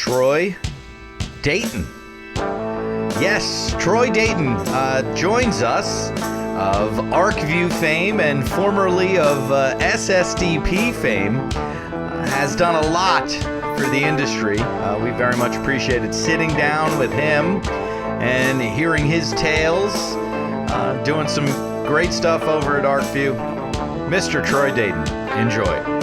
Troy Dayton. Yes, Troy Dayton joins us of ArcView fame and formerly of SSDP fame. Has done a lot for the industry. We very much appreciated sitting down with him and hearing his tales, doing some great stuff over at ArcView. Mr. Troy Dayton, enjoy.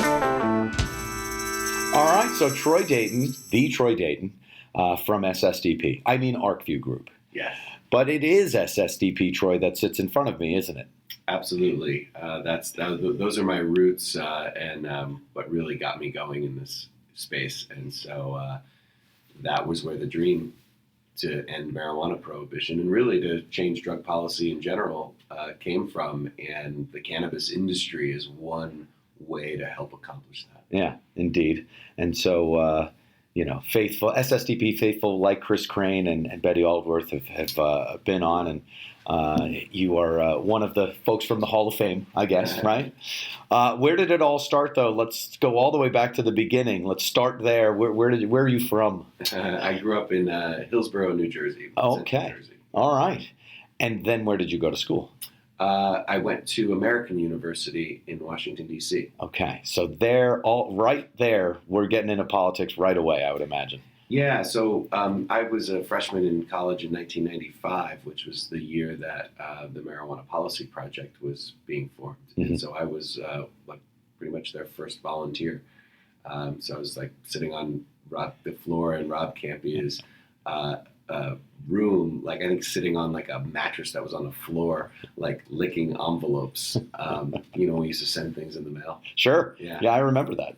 All right, so Troy Dayton, the Troy Dayton from SSDP. I mean ArcView Group. Yes. But it is SSDP, Troy, that sits in front of me, isn't it? Absolutely. Those are my roots and what really got me going in this space. And so that was where the dream to end marijuana prohibition and really to change drug policy in general came from. And the cannabis industry is one way to help accomplish that. Yeah, indeed. And so, faithful SSDP faithful like Chris Crane and Betty Aldworth have been on, and you are one of the folks from the Hall of Fame, I guess, right? Where did it all start, though? Let's go all the way back to the beginning. Let's start there. Where are you from? I grew up in Hillsborough, New Jersey. Okay. New Jersey. All right. And then where did you go to school? I went to American University in Washington, D.C. Okay. So right there, we're getting into politics right away, I would imagine. Yeah. So I was a freshman in college in 1995, which was the year that the Marijuana Policy Project was being formed. Mm-hmm. And so I was pretty much their first volunteer. So I was sitting on the floor in Rob Campion's room, I think sitting on a mattress that was on the floor, licking envelopes. We used to send things in the mail. Sure. Yeah, I remember that.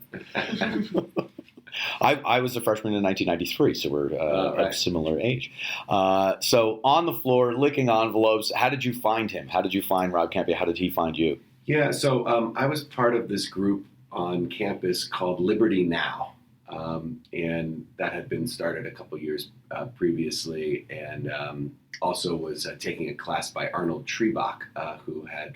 I was a freshman in 1993, so we're right. Of similar age. So on the floor, licking envelopes. How did you find him? How did you find Rob Campion? How did he find you? Yeah, so I was part of this group on campus called Liberty Now. And that had been started a couple years previously, and also was taking a class by Arnold Trebach, who had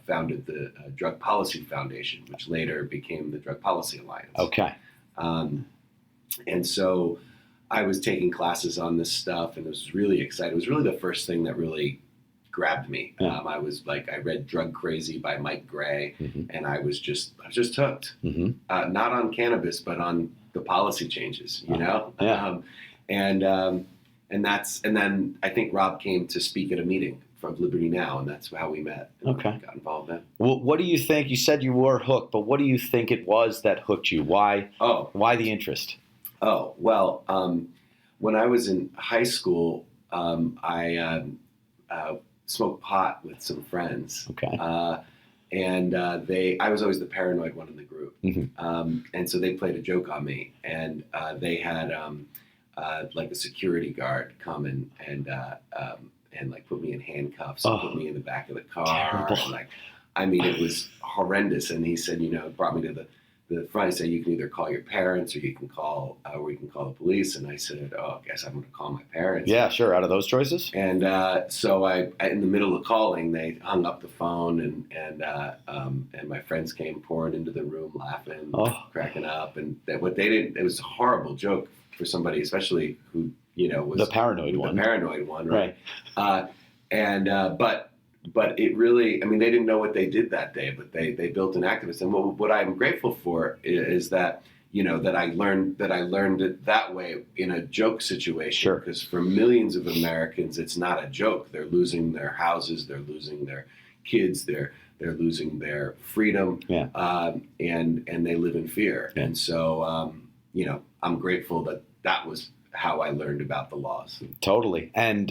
founded the Drug Policy Foundation, which later became the Drug Policy Alliance. Okay. And so I was taking classes on this stuff, and I was really excited. It was really the first thing that really grabbed me. Yeah. I read Drug Crazy by Mike Gray, mm-hmm. and I was just hooked. Mm-hmm. Not on cannabis, but on the policy changes, Yeah. And then I think Rob came to speak at a meeting from Liberty Now, and that's how we met. And okay. Got involved then. Well, what do you think? You said you were hooked, but what do you think it was that hooked you? Why? Why the interest? Oh, well, when I was in high school, I smoked pot with some friends. Okay. I was always the paranoid one in the group. Mm-hmm. And so they played a joke on me, and they had a security guard come and put me in handcuffs and put me in the back of the car. Terrible. And, it was horrendous. And he said, brought me to the front. He said, you can either call your parents or you can call the police. And I said, I guess I'm going to call my parents. Yeah, sure. Out of those choices. And so I, in the middle of calling, they hung up the phone, and my friends came pouring into the room, laughing, cracking up, and what they did, it was a horrible joke for somebody, especially who was the paranoid one. The paranoid one, right? But it really, they didn't know what they did that day, but they built an activist. And what I'm grateful for is that, that I learned it that way in a joke situation. Sure. Because for millions of Americans, it's not a joke. They're losing their houses, they're losing their kids, they're losing their freedom, yeah. And they live in fear. Yeah. And so, I'm grateful that was how I learned about the laws. Totally. And,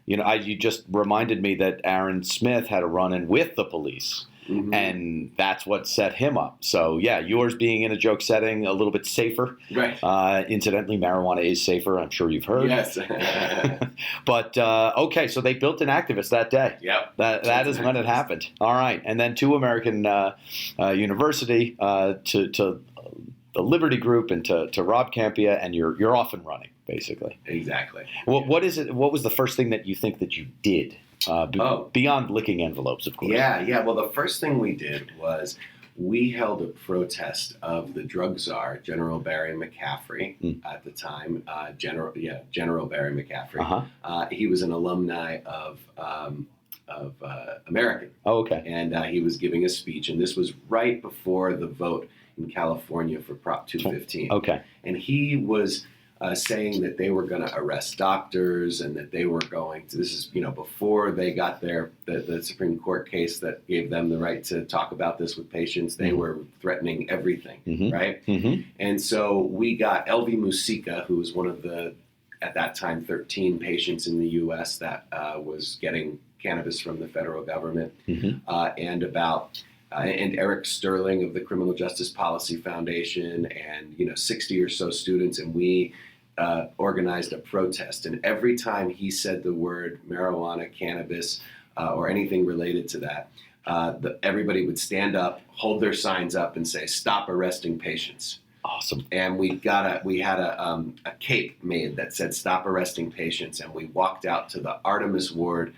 you just reminded me that Aaron Smith had a run-in with the police, mm-hmm. and that's what set him up. So, yeah, yours being in a joke setting, a little bit safer. Right. Incidentally, marijuana is safer. I'm sure you've heard. Yes. But, okay, so they built an activist that day. Yep. That is when it happened. All right. And then to American University, to the Liberty Group, and to Rob Campia, and you're off and running, basically. Exactly. Well, what is it? What was the first thing that you think that you did beyond licking envelopes, of course? Yeah. Well, the first thing we did was we held a protest of the drug czar, General Barry McCaffrey, at the time. General Barry McCaffrey. Uh-huh. He was an alumni of American. Oh, okay. And he was giving a speech, and this was right before the vote in California for Prop 215. Okay. And he was saying that they were going to arrest doctors and that they were going to, this is, before they got the Supreme Court case that gave them the right to talk about this with patients. They were threatening everything, right? And so we got Elvie Mujica, who was one of the, at that time, 13 patients in the U.S. that was getting cannabis from the federal government, and Eric Sterling of the Criminal Justice Policy Foundation, and 60 or so students, and we organized a protest. And every time he said the word marijuana, cannabis, or anything related to that, everybody would stand up, hold their signs up, and say, "Stop arresting patients." Awesome. And we had a cape made that said "Stop arresting patients," and we walked out to the Artemis Ward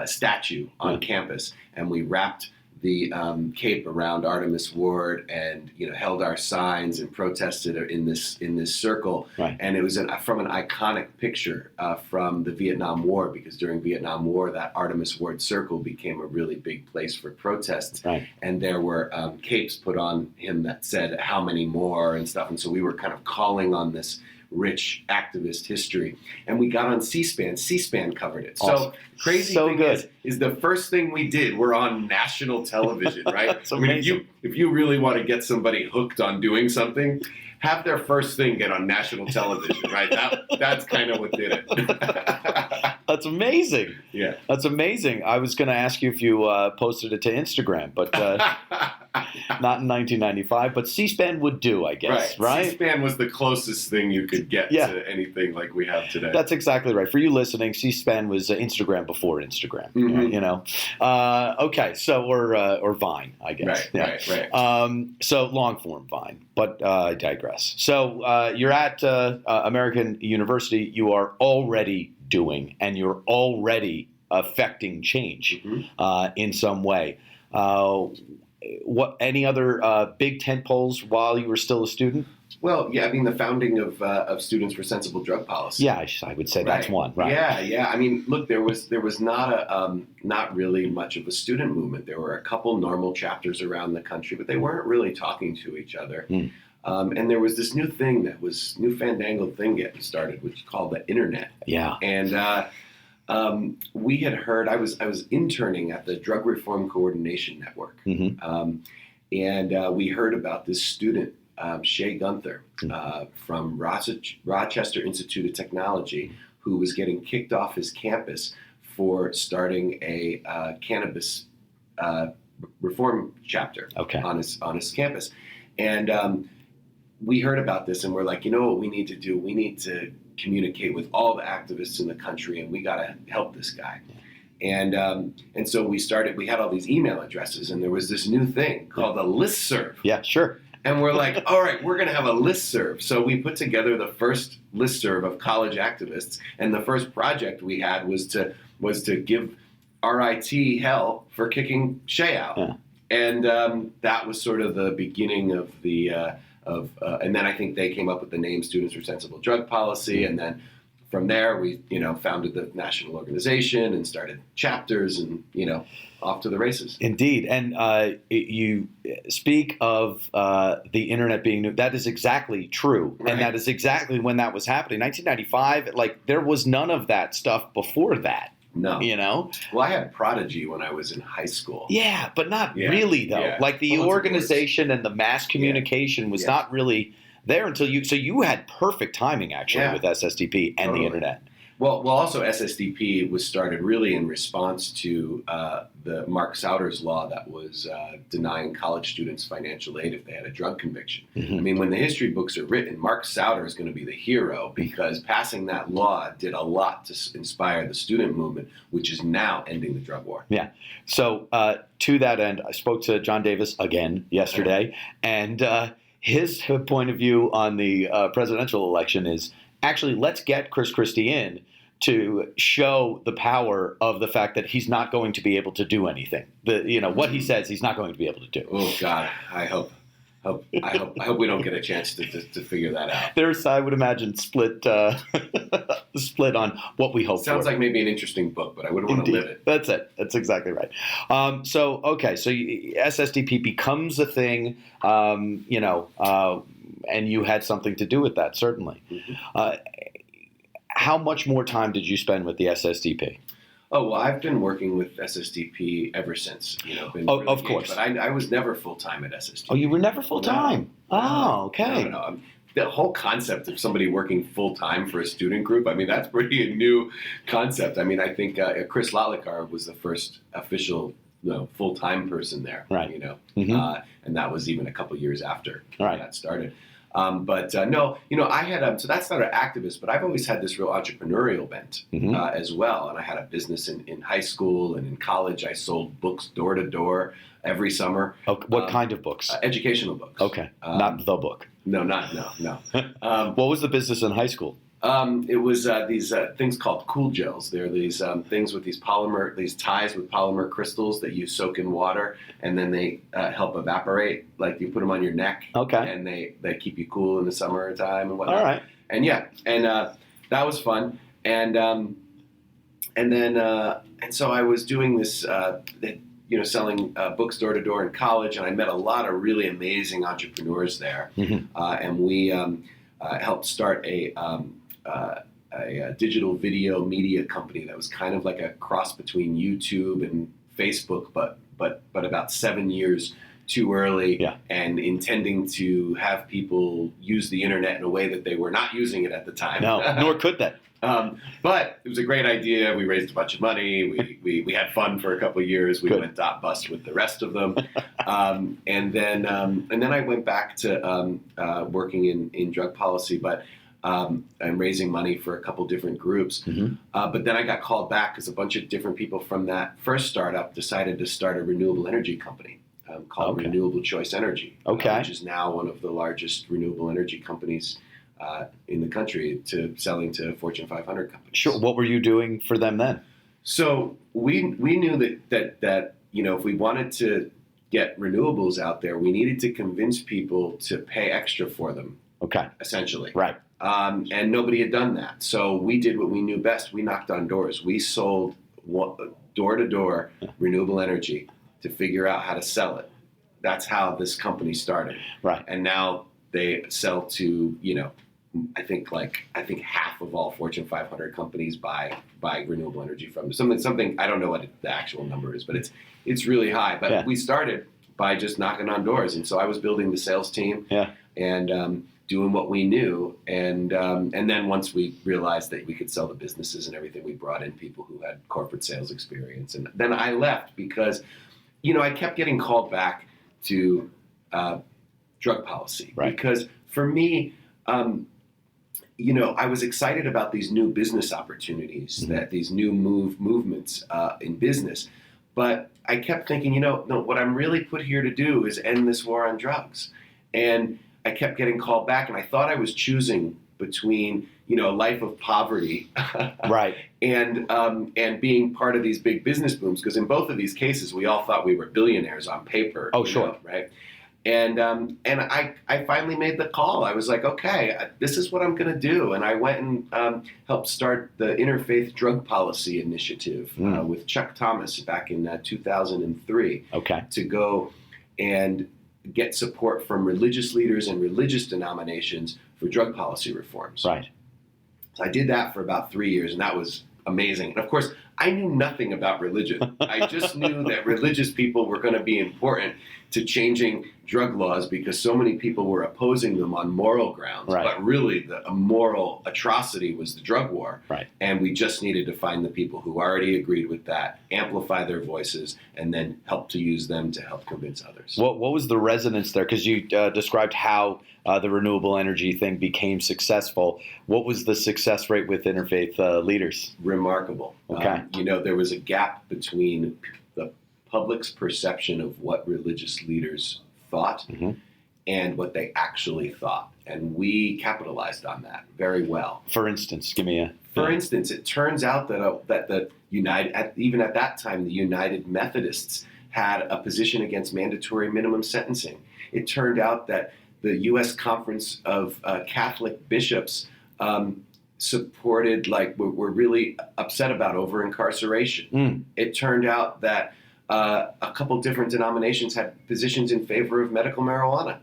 statue on campus, and we wrapped the cape around Artemis Ward, and held our signs and protested in this circle. Right. And it was from an iconic picture from the Vietnam War, because during Vietnam War that Artemis Ward circle became a really big place for protests. Right. And there were capes put on him that said "How many more?" and stuff. And so we were kind of calling on this rich activist history, and we got on C-SPAN. C-SPAN covered it. Awesome. So crazy So thing good. is the first thing we did, we're on national television, right? That's amazing. If you really want to get somebody hooked on doing something, have their first thing get on national television, right? That's kind of what did it. That's amazing. Yeah. That's amazing. I was going to ask you if you posted it to Instagram, but not in 1995. But C-SPAN would do, I guess, right? C-SPAN was the closest thing you could get to anything like we have today. That's exactly right. For you listening, C-SPAN was Instagram before Instagram. Okay, so or Vine, I guess. Right. So long form Vine, but I digress. So you're at American University. You are already doing, and you're already affecting change in some way. What any other big tent poles while you were still a student? Well, yeah, I mean, the founding of Students for Sensible Drug Policy. Yeah, I would say that's one. Right. Yeah. I mean, look, there was not really much of a student movement. There were a couple normal chapters around the country, but they weren't really talking to each other. And there was this new fandangled thing getting started, which is called the internet. Yeah. And we had heard, I was interning at the Drug Reform Coordination Network. And we heard about this student, Shay Gunther, from Rochester Institute of Technology, who was getting kicked off his campus for starting a cannabis reform chapter on his campus. And we heard about this, and we're like, what we need to do? We need to communicate with all the activists in the country, and we got to help this guy. And so we had all these email addresses, and there was this new thing called a listserv. Yeah, sure. And we're like, all right, we're going to have a listserv. So we put together the first listserv of college activists, and the first project we had was to give RIT hell for kicking Shay out. Yeah. And that was sort of the beginning of and then I think they came up with the name Students for Sensible Drug Policy, and then from there we founded the national organization and started chapters, and off to the races. Indeed. And you speak of the internet being new. That is exactly true. Right. And that is exactly when that was happening. 1995, there was none of that stuff before that. No. Well, I had Prodigy when I was in high school. Yeah, but not really, though. Yeah. The organization and the mass communication was not really there until you had perfect timing, actually, with SSDP and the internet. Well, also SSDP was started really in response to the Mark Sauter's law that was denying college students financial aid if they had a drug conviction. I mean, when the history books are written, Mark Sauter is going to be the hero, because passing that law did a lot to inspire the student movement, which is now ending the drug war. Yeah. So to that end, I spoke to John Davis again yesterday, and his point of view on the presidential election is, actually, let's get Chris Christie in, to show the power of the fact that he's not going to be able to do anything. What he says he's not going to be able to do. Oh God, I hope we don't get a chance to figure that out. There's, I would imagine, split on what we hope Sounds for. like maybe an interesting book, but I wouldn't want to live it. That's it. That's exactly right. So SSDP becomes a thing, and you had something to do with that, certainly. Mm-hmm. How much more time did you spend with the SSDP? Oh, well, I've been working with SSDP ever since, been Oh, really of engaged, course. But I was never full-time at SSDP. Oh, you were never full-time? No. Oh, okay. No. The whole concept of somebody working full-time for a student group, that's pretty a new concept. I think Chris Lotlikar was the first official full-time person there. Right. Mm-hmm. And that was even a couple years after that started. No, I had, so that's not an activist, but I've always had this real entrepreneurial bent as well. And I had a business in high school and in college. I sold books door to door every summer. Okay. What kind of books? Educational books. Okay. Not the book. No. What was the business in high school? It was these things called cool gels. They're these things with these ties with polymer crystals that you soak in water, and then they help evaporate. Like you put them on your neck, and they keep you cool in the summertime and whatnot. All right. And that was fun. And so I was doing this, selling books door to door in college, and I met a lot of really amazing entrepreneurs there, and we helped start a digital video media company that was kind of like a cross between YouTube and Facebook, but about 7 years too early, and intending to have people use the internet in a way that they were not using it at the time. No, nor could they. But it was a great idea. We raised a bunch of money. We had fun for a couple of years. We went dot bust with the rest of them, and then I went back to working in drug policy, but and raising money for a couple different groups. But then I got called back because a bunch of different people from that first startup decided to start a renewable energy company called Renewable Choice Energy, which is now one of the largest renewable energy companies in the country, selling to Fortune 500 companies. Sure. What were you doing for them then? So we knew that if we wanted to get renewables out there, we needed to convince people to pay extra for them. Okay. Essentially. Right. And nobody had done that. So we did what we knew best. We knocked on doors. We sold door-to-door renewable energy to figure out how to sell it. That's how this company started. Right. And now they sell to, I think half of all Fortune 500 companies buy renewable energy from them. Something I don't know what the actual number is, but it's really high. But we started by just knocking on doors. And so I was building the sales team and doing what we knew, and then once we realized that we could sell the businesses and everything, we brought in people who had corporate sales experience. And then I left because, I kept getting called back to drug policy. Right. Because for me, I was excited about these new business opportunities, that these new movements in business, but I kept thinking, no, what I'm really put here to do is end this war on drugs. And I kept getting called back, and I thought I was choosing between, a life of poverty, right, and being part of these big business booms. Because in both of these cases, we all thought we were billionaires on paper. Oh, sure, right. And I finally made the call. I was like, okay, this is what I'm going to do. And I went and helped start the Interfaith Drug Policy Initiative with Chuck Thomas back in 2003. Okay, to go and get support from religious leaders and religious denominations for drug policy reforms. Right. So I did that for about 3 years, and that was amazing. And of course, I knew nothing about religion. I just knew that religious people were going to be important to changing drug laws because so many people were opposing them on moral grounds. Right. But really, the moral atrocity was the drug war. Right. And we just needed to find the people who already agreed with that, amplify their voices, and then help to use them to help convince others. What was the resonance there? Because you described how the renewable energy thing became successful. What was the success rate with interfaith leaders? Remarkable. Okay. There was a gap between the public's perception of what religious leaders thought and what they actually thought. and we capitalized on that very well. For instance, give me a. For instance, it turns out that the United, even at that time, the United Methodists had a position against mandatory minimum sentencing. It turned out that the U.S. Conference of Catholic Bishops supported, were really upset about over-incarceration. It turned out that a couple different denominations had positions in favor of medical marijuana.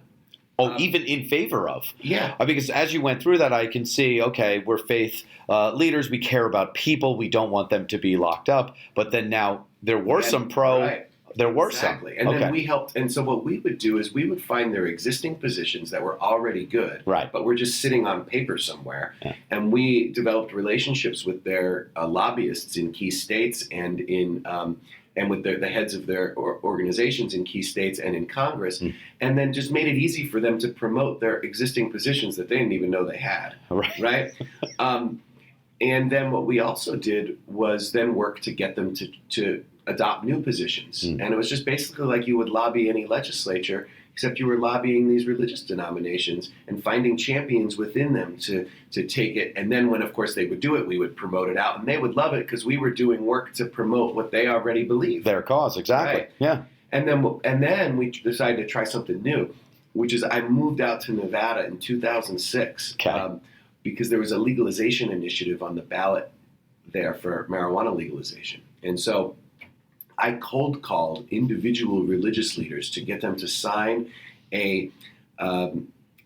Even in favor of. Yeah. Because as you went through that, I can see, okay, we're faith leaders. We care about people. We don't want them to be locked up. But then now there were some pro. Right. There were exactly. some. And then we helped. And so what we would do is we would find their existing positions that were already good, right, but were just sitting on paper somewhere. Yeah. And we developed relationships with their lobbyists in key states and in and with the heads of their organizations in key states and in Congress, and then just made it easy for them to promote their existing positions that they didn't even know they had. Right? And then what we also did was then work to get them to adopt new positions. And it was just basically like you would lobby any legislature, except you were lobbying these religious denominations and finding champions within them to take it. And then when, of course, they would do it, we would promote it out. And they would love it because we were doing work to promote what they already believed. Their cause, exactly. Right. Yeah. And then we decided to try something new, which is I moved out to Nevada in 2006 because there was a legalization initiative on the ballot there for marijuana legalization. And so I cold called individual religious leaders to get them to sign a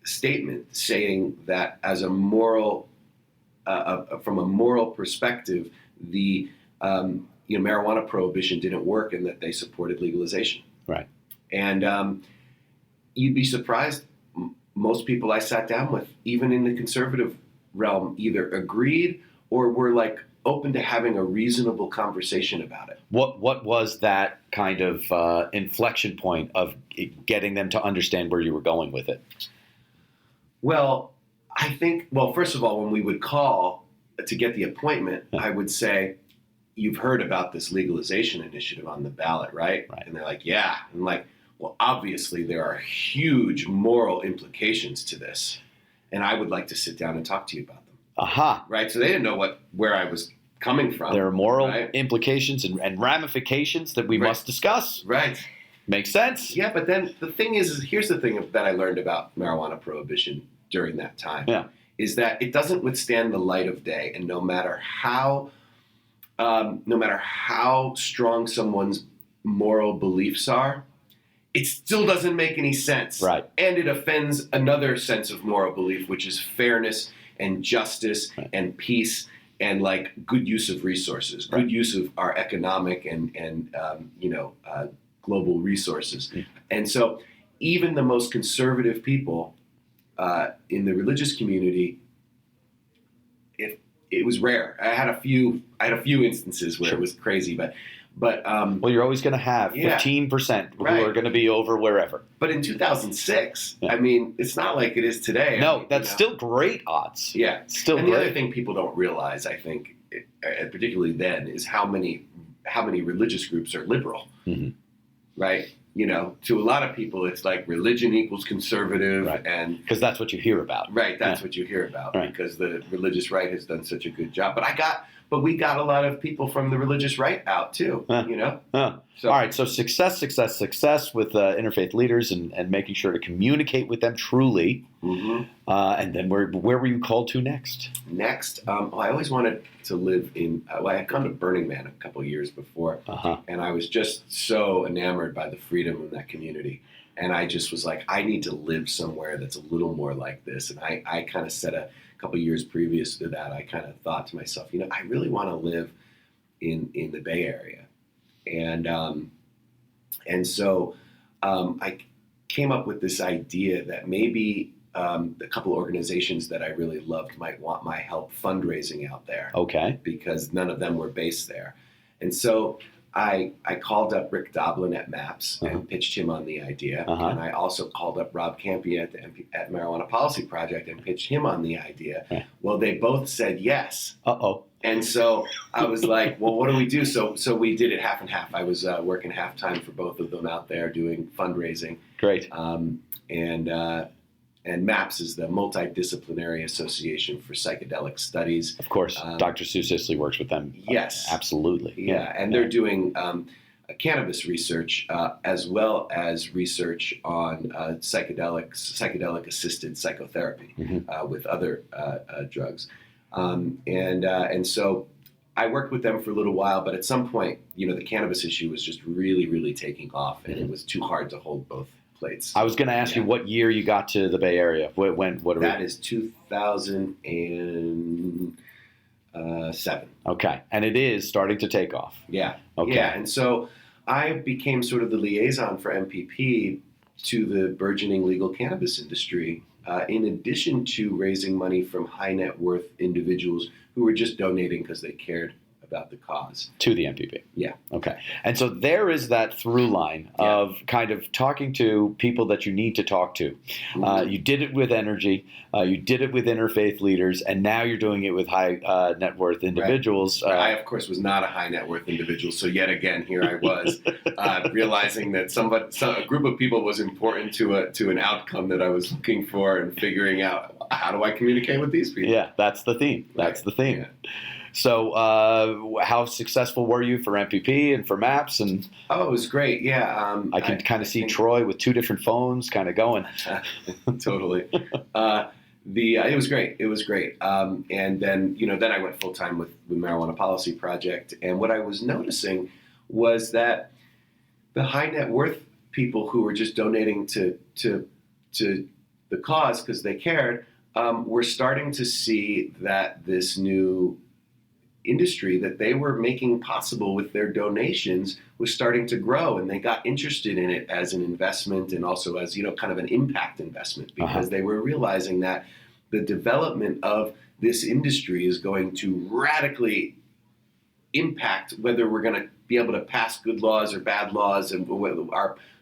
statement saying that as a moral, from a moral perspective, the marijuana prohibition didn't work and that they supported legalization. Right. And you'd be surprised. Most people I sat down with, even in the conservative realm, either agreed or were open to having a reasonable conversation about it. What was that kind of inflection point of getting them to understand where you were going with it? Well, I think, first of all, when we would call to get the appointment, I would say, you've heard about this legalization initiative on the ballot, right? And they're like, yeah. And I'm like, well, obviously there are huge moral implications to this. And I would like to sit down and talk to you about them. Aha. Right. So they didn't know where I was coming from. There are moral implications and ramifications that we must discuss. Right. Makes sense. Yeah, but then the thing is here's the thing that I learned about marijuana prohibition during that time. Yeah. Is that it doesn't withstand the light of day, and no matter how strong someone's moral beliefs are, it still doesn't make any sense. Right. And it offends another sense of moral belief, which is fairness and justice and peace and good use of resources, good use of our economic and global resources. And so even the most conservative people in the religious community, it was rare. I had a few instances where it was crazy, but you're always going to have 15% who are going to be over wherever. But in 2006, I mean, it's not like it is today. No, that's still great odds. Yeah, still and great. The other thing people don't realize, I think, particularly then, is how many religious groups are liberal, right? To a lot of people, it's like religion equals conservative, and because that's what you hear about. Right, that's what you hear about because the religious right has done such a good job. But we got a lot of people from the religious right out too, So, all right, so success with interfaith leaders and making sure to communicate with them truly. And then where were you called to next? Next, I always wanted to live in. I had gone to Burning Man a couple of years before, and I was just so enamored by the freedom in that community. And I just was like, I need to live somewhere that's a little more like this. And I kind of set a couple of years previous to that, I kind of thought to myself, I really want to live in the Bay Area. And so I came up with this idea that maybe a couple of organizations that I really loved might want my help fundraising out there. Okay. Because none of them were based there. And so I called up Rick Doblin at MAPS and pitched him on the idea. And I also called up Rob Campy at Marijuana Policy Project and pitched him on the idea. Well, they both said yes. And so I was like, well, what do we do? So we did it half and half. I was working half time for both of them out there doing fundraising. Great. and MAPS is the Multidisciplinary Association for Psychedelic Studies. Of course, Dr. Sue Sisley works with them. Yes. Absolutely. Yeah, and they're doing cannabis research as well as research on psychedelic-assisted psychotherapy with other drugs. And so I worked with them for a little while, but at some point, the cannabis issue was just really, really taking off, and it was too hard to hold both plates. I was going to ask you what year you got to the Bay Area. That is 2007. Okay, and it is starting to take off. Yeah. Okay. Yeah, and so I became sort of the liaison for MPP to the burgeoning legal cannabis industry, in addition to raising money from high net worth individuals who were just donating because they cared about the cause. To the MPP. Yeah. Okay. And so there is that through line of kind of talking to people that you need to talk to. You did it with energy. You did it with interfaith leaders, and now you're doing it with high net worth individuals. Right. I, of course, was not a high net worth individual. So yet again, here I was realizing that a group of people was important to an outcome that I was looking for, and figuring out, how do I communicate with these people? Yeah, that's the theme. That's the theme. Yeah. So how successful were you for MPP and for MAPS? And it was great. Yeah. I can kind of see Troy with two different phones kind of going. Totally. It was great. It was great. And then, then I went full time with Marijuana Policy Project. And what I was noticing was that the high net worth people who were just donating to the cause because they cared, were starting to see that this new industry that they were making possible with their donations was starting to grow, and they got interested in it as an investment, and also as kind of an impact investment, because they were realizing that the development of this industry is going to radically impact whether we're going to be able to pass good laws or bad laws, and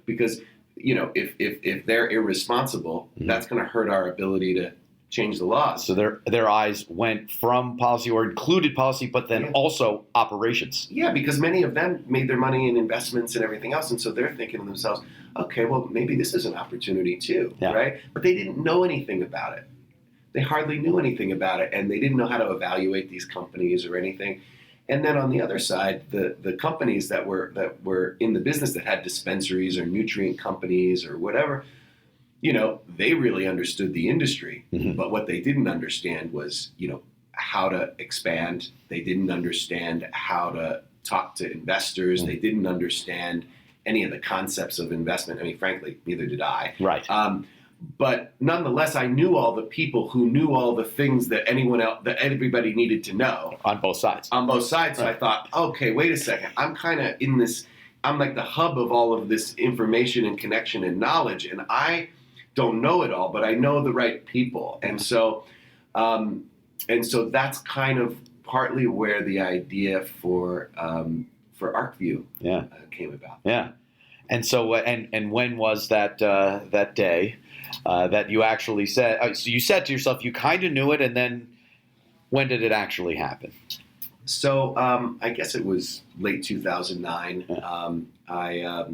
because if they're irresponsible, that's going to hurt our ability to change the laws. So their eyes went from policy, or included policy, but then also operations. Yeah, because many of them made their money in investments and everything else, and so they're thinking to themselves, okay, well, maybe this is an opportunity too, right? But they didn't know anything about it. They hardly knew anything about it, and they didn't know how to evaluate these companies or anything. And then on the other side, the companies that were in the business, that had dispensaries or nutrient companies or whatever, they really understood the industry, but what they didn't understand was, how to expand. They didn't understand how to talk to investors. They didn't understand any of the concepts of investment. I mean, frankly, neither did I. Right. But nonetheless, I knew all the people who knew all the things that everybody needed to know. On both sides. Right. So I thought, okay, wait a second. I'm kind of in this, I'm like the hub of all of this information and connection and knowledge, and I don't know it all, but I know the right people. And so that's kind of partly where the idea for ArcView came about. Yeah. And so, and when was that day that you actually said? So you said to yourself, you kind of knew it, and then when did it actually happen? So I guess it was late 2009. I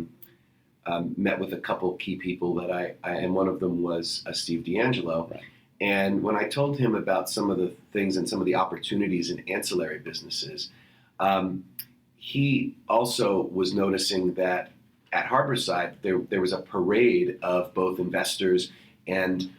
met with a couple key people that I and one of them was Steve DeAngelo. Right. And when I told him about some of the things and some of the opportunities in ancillary businesses, he also was noticing that at Harborside, there was a parade of both investors and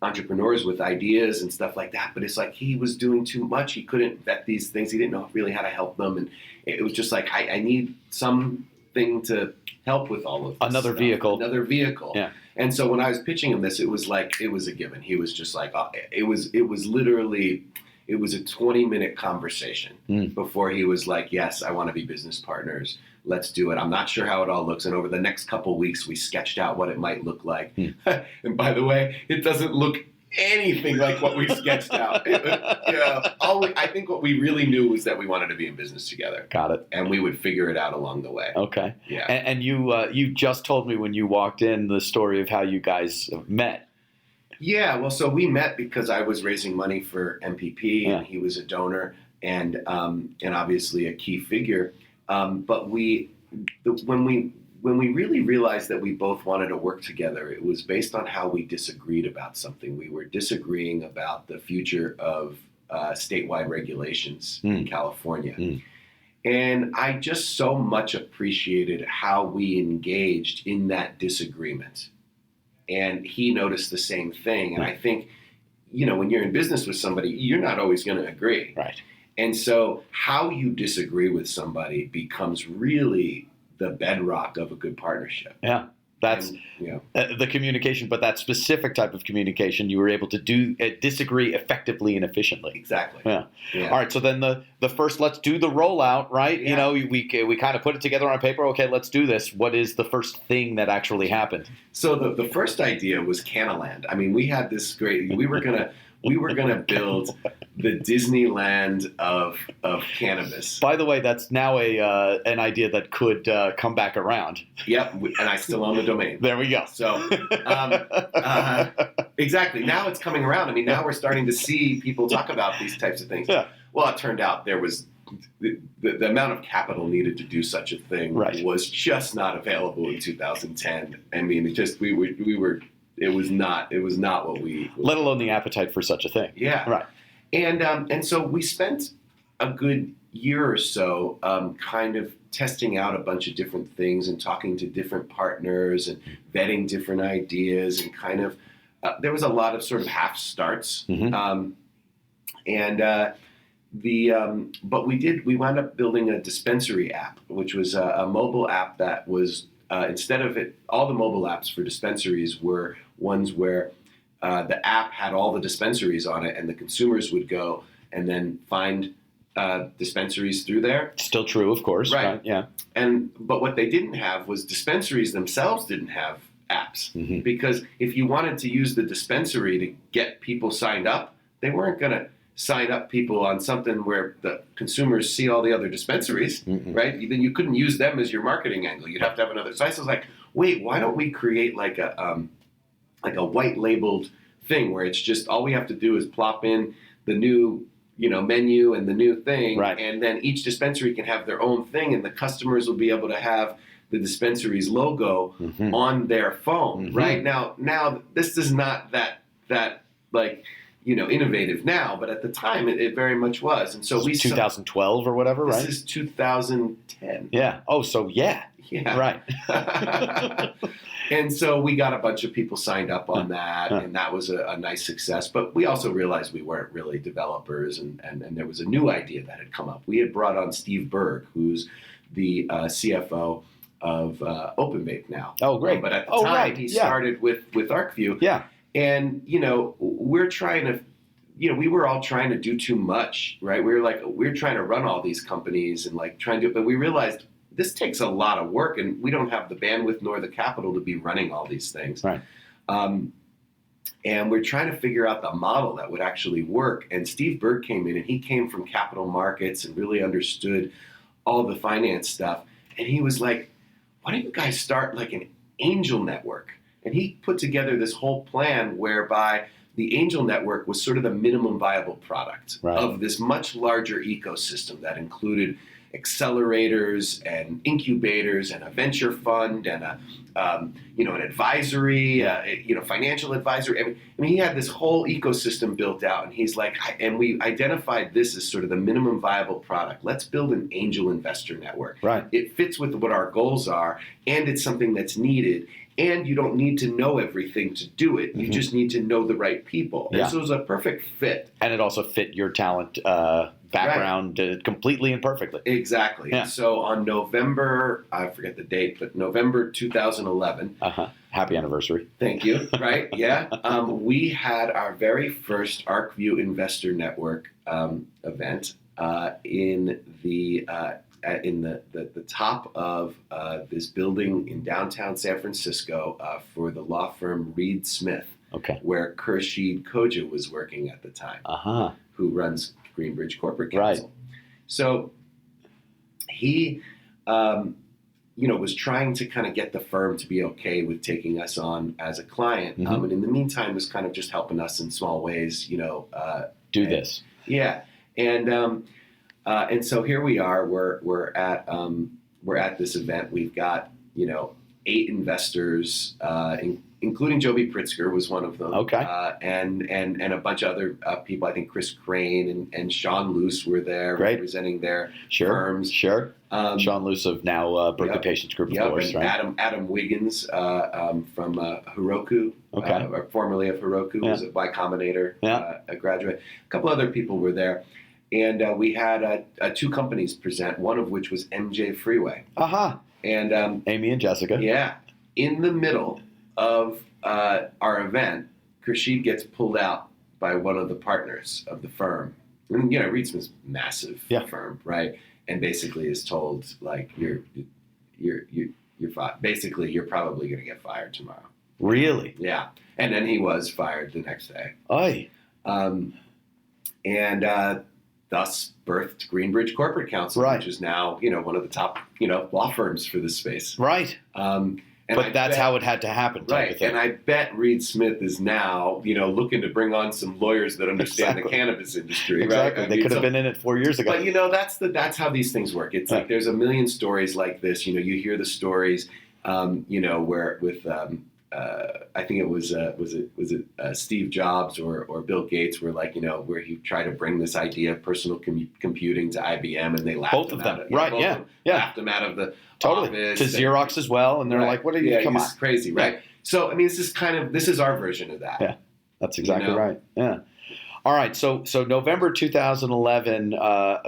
entrepreneurs with ideas and stuff like that. But it's like he was doing too much. He couldn't vet these things. He didn't know really how to help them. And it was just like, I need something to help with all of this Another stuff. vehicle. Yeah. And so when I was pitching him this, it was a given. He was just like, it was literally, it was a 20-minute conversation before he was like, yes, I want to be business partners. Let's do it. I'm not sure how it all looks. And over the next couple of weeks, we sketched out what it might look like. And by the way, it doesn't look anything like what we sketched out. I think what we really knew was that we wanted to be in business together. Got it. And we would figure it out along the way. Okay. Yeah. And you just told me when you walked in the story of how you guys met. Yeah. Well, so we met because I was raising money for MPP, and he was a donor and obviously a key figure. But when we when we really realized that we both wanted to work together, it was based on how we disagreed about something. We were disagreeing about the future of statewide regulations in California. And I just so much appreciated how we engaged in that disagreement. And he noticed the same thing. And I think, when you're in business with somebody, you're not always going to agree. Right. And so how you disagree with somebody becomes really the bedrock of a good partnership. Yeah. That's the communication, but that specific type of communication, you were able to disagree effectively and efficiently. Exactly. Yeah. All right. So then the first, let's do the rollout, right? Yeah. We kind of put it together on paper. Okay, let's do this. What is the first thing that actually happened? So the first idea was Canaland. I mean, we had this great. We were gonna build the Disneyland of cannabis. By the way, that's now an idea that could come back around. Yep, and I still own the domain. There we go. So exactly. Now it's coming around. I mean, now we're starting to see people talk about these types of things. Yeah. Well, it turned out there was the amount of capital needed to do such a thing was just not available in 2010. I mean, it was not what we. Let alone the appetite for such a thing. Yeah. Right. And so we spent a good year or so kind of testing out a bunch of different things and talking to different partners and vetting different ideas and kind of there was a lot of sort of half starts. But we wound up building a dispensary app, which was a mobile app that was instead of it, all the mobile apps for dispensaries were ones where the app had all the dispensaries on it, and the consumers would go and then find dispensaries through there. Still true, of course. Right. Yeah. But what they didn't have was dispensaries themselves didn't have apps, because if you wanted to use the dispensary to get people signed up, they weren't going to sign up people on something where the consumers see all the other dispensaries, right? Then you couldn't use them as your marketing angle. You'd have to have another. So I was like, wait, why don't we create like a white labeled thing where it's just all we have to do is plop in the new menu and the new thing, and then each dispensary can have their own thing, and the customers will be able to have the dispensary's logo on their phone, right? Now this is not that like innovative now, but at the time it very much was. And so 2012 or whatever, right? This is 2010. Yeah. Oh, so yeah. Yeah. Right. And so we got a bunch of people signed up on that, and that was a nice success. But we also realized we weren't really developers, and there was a new idea that had come up. We had brought on Steve Berg, who's the CFO of OpenVape now. Oh, great. But at the time, he started with ArcView. Yeah. And, we're trying to, we were all trying to do too much, right? We're trying to run all these companies and like trying to, but we realized this takes a lot of work and we don't have the bandwidth nor the capital to be running all these things. Right. And we're trying to figure out the model that would actually work. And Steve Berg came in, and he came from capital markets and really understood all the finance stuff. And he was like, why don't you guys start like an angel network? And he put together this whole plan whereby the angel network was sort of the minimum viable product of this much larger ecosystem that included accelerators and incubators and a venture fund and an advisory, financial advisory. I mean, he had this whole ecosystem built out, and he's like, and we identified this as sort of the minimum viable product. Let's build an angel investor network. Right. It fits with what our goals are, and it's something that's needed. And you don't need to know everything to do it. You just need to know the right people. And so it was a perfect fit. And it also fit your talent background completely and perfectly. Exactly. Yeah. So on November, I forget the date, but November 2011. Happy anniversary. Thank you. Right. Yeah. We had our very first ArcView Investor Network event in the top of this building in downtown San Francisco for the law firm Reed Smith, where Khurshid Khoja was working at the time, who runs Greenbridge Corporate Counsel. Right. So he, was trying to kind of get the firm to be okay with taking us on as a client, and in the meantime was kind of just helping us in small ways, do this. Yeah, and so here we are. We're at this event. We've got 8 investors, including Joby Pritzker was one of them. Okay. And a bunch of other people. I think Chris Crane and Sean Luce were there representing their firms. Sure. Sean Luce of now Berkeley Patients Group, of course, and right? Adam Wiggins from Heroku, formerly of Heroku, was a Y Combinator a graduate. A couple other people were there. And we had 2 companies present, one of which was MJ Freeway. Aha. And Amy and Jessica. Yeah. In the middle of our event, Khurshid gets pulled out by one of the partners of the firm. And, Reedsman's massive firm, right? And basically is told, like, you're fired. Basically, you're probably going to get fired tomorrow. Really? Yeah. And then he was fired the next day. Aye. Thus birthed Greenbridge Corporate Counsel, which is now, one of the top, law firms for this space. Right. But that's how it had to happen. Right. And I bet Reed Smith is now, looking to bring on some lawyers that understand the cannabis industry. Exactly. Right? They could have been in it 4 years ago. But, that's how these things work. It's like there's a million stories like this. You hear the stories, where with I think it was Steve Jobs or Bill Gates, where he tried to bring this idea of personal computing to IBM, and they laughed both him of them, out of, right? Yeah, laughed him out of the office. To Xerox as well, and they're like, "What are you? Come on, this is crazy, right?" Yeah. So this is our version of that. Yeah, that's exactly right. Yeah. All right, so November 2011,